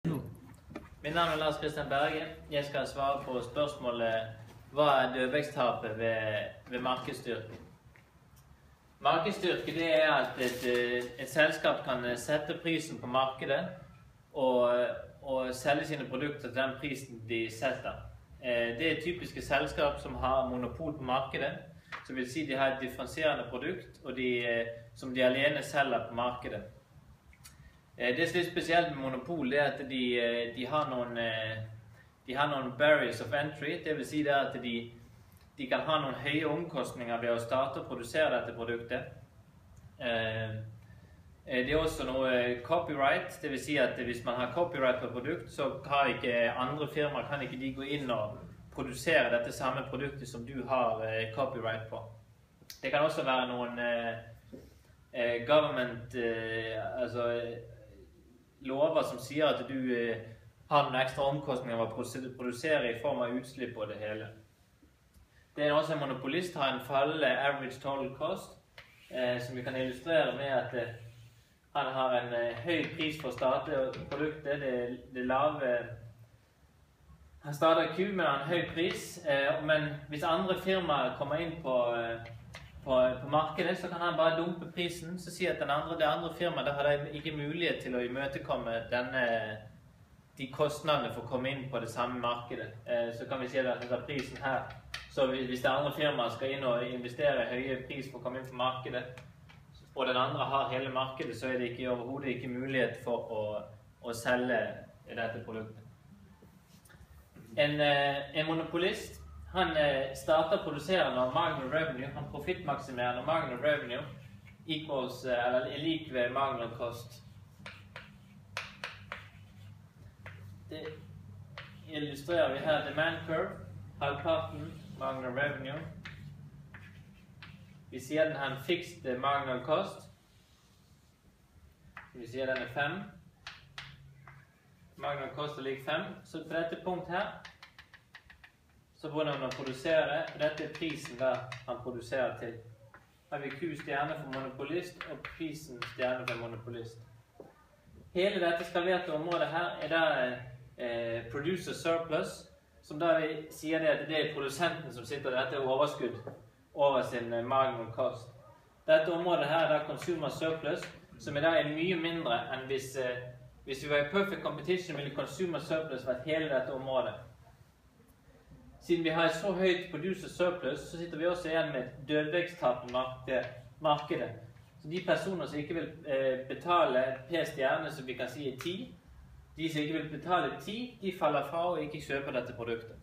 Mitt navn er Lars Christian Berge. Jeg skal svare på spørsmålet hva er dødvektstapet ved markedsstyrke. Markedsstyrke det er at et selskap kan sette prisen på markedet og selge sine produkter til den prisen de setter. Det er typiske selskap som har monopol på markedet, som vil si de har et differensierende produkt og som de alene selger på markedet. Det som er spesielt med monopol er at de har noen barriers of entry. Det vil si det at de kan ha noen høye omkostninger ved å starte og produsere dette produktet. Det er også noe copyright. Det vil si at hvis man har copyright på produkt, så kan ikke andre firmaer kan ikke de gå inn og produsere dette samme produktet som du har copyright på. Det kan også være noen government, lover som sier at du har noen ekstra omkostninger ved å produsere i form av utslipp og det hele. Det er også en monopolist har en fallende average total cost, som vi kan illustrere med at han har en høy pris for å starte produktet. Det lave, han starter Q med en høy pris, men hvis andre firmaer kommer inn på markedet, så kan han bare dumpe prisen, så sier at det andre firmaet har ikke mulighet til å imøtekomme de kostnadene for å komme inn på det samme markedet. Så kan vi si at prisen her, så hvis det andre firmaet skal inn og investere høye pris for å komme inn på markedet, og den andre har hele markedet, så er det overhodet ikke mulighet for å selge dette produktet. En monopolist, han starter å produsere når marginal revenue, han profittmaksimerer når marginal revenue er lik ved marginal cost. Det illustrerer vi her demand curve, halvparten marginal revenue. Vi sier den har en fixed marginal cost. Vi sier den er 5. Marginal cost er lik 5. Så på dette punkt her, så begynner han å produsere, og dette er prisen der han produserer til. Her har vi Q stjerne for monopolist, og prisen stjerne for monopolist. Hele dette skalerte området her er da producer surplus, som da vi sier at det er produsenten som sitter, dette er overskudd over sin marginal cost. Dette området her er da consumer surplus, som i dag er mye mindre enn hvis vi var i perfect competition, ville consumer surplus vært hele dette området. Siden vi har et så høyt producer surplus, så sitter vi også igjen med et dødvektstap på markedet. Så de personer som ikke vil betale P-stjerne, som vi kan si er 10, de som ikke vil betale 10, de faller fra og ikke kjøper dette produktet.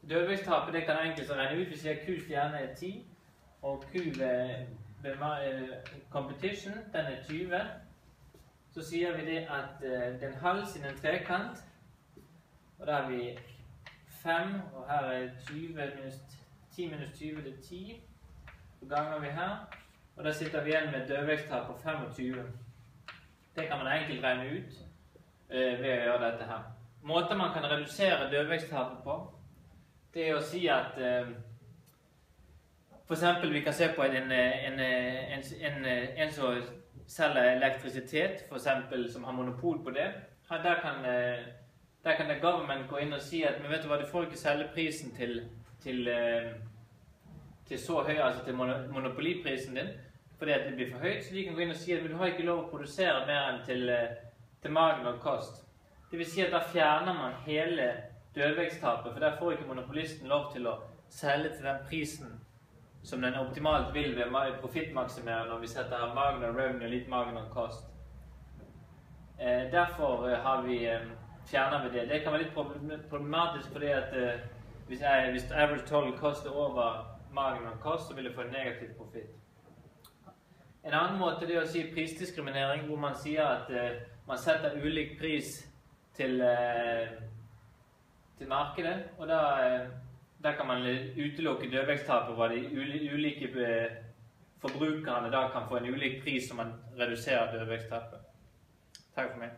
Dødvektstapet det kan enkelt regne ut. Vi sier Q-stjerne er 10, og Q ved competition, den er 20. Så sier vi det at det er en halv siden en trekant, og da har vi 5, og her er 10 minus 20, det er 10. Så ganger vi her, og da sitter vi igjen med et dødvektstap på 25. Det kan man enkelt regne ut ved å gjøre dette her. Måten man kan redusere dødvektstapet på, det er å si at for eksempel vi kan se på en som selger elektrisitet, for eksempel som har monopol på det. Der kan government gå inn og si at, men vet du hva, du får ikke selge prisen til så høy, altså til monopoliprisen din, fordi at det blir for høyt, så de kan gå inn og si at du har ikke lov å produsere mer enn til marginal cost. Det vil si at da fjerner man hele dødvektstapet, for der får ikke monopolisten lov til å selge til den prisen som den optimalt vil ved profittmaksimere når vi setter her marginal revenue og litt marginal cost. Derfor fjerner vi det. Det kan være litt problematisk fordi at hvis average total cost er over marginal cost, så vil det få en negativ profitt. En annen måte det er å si prisdiskriminering, hvor man sier at man setter ulik pris til markedet, og da kan man utelukke dødvektstapet hvor de ulike forbrukerne da kan få en ulik pris som man reduserer dødvektstapet. Takk for meg.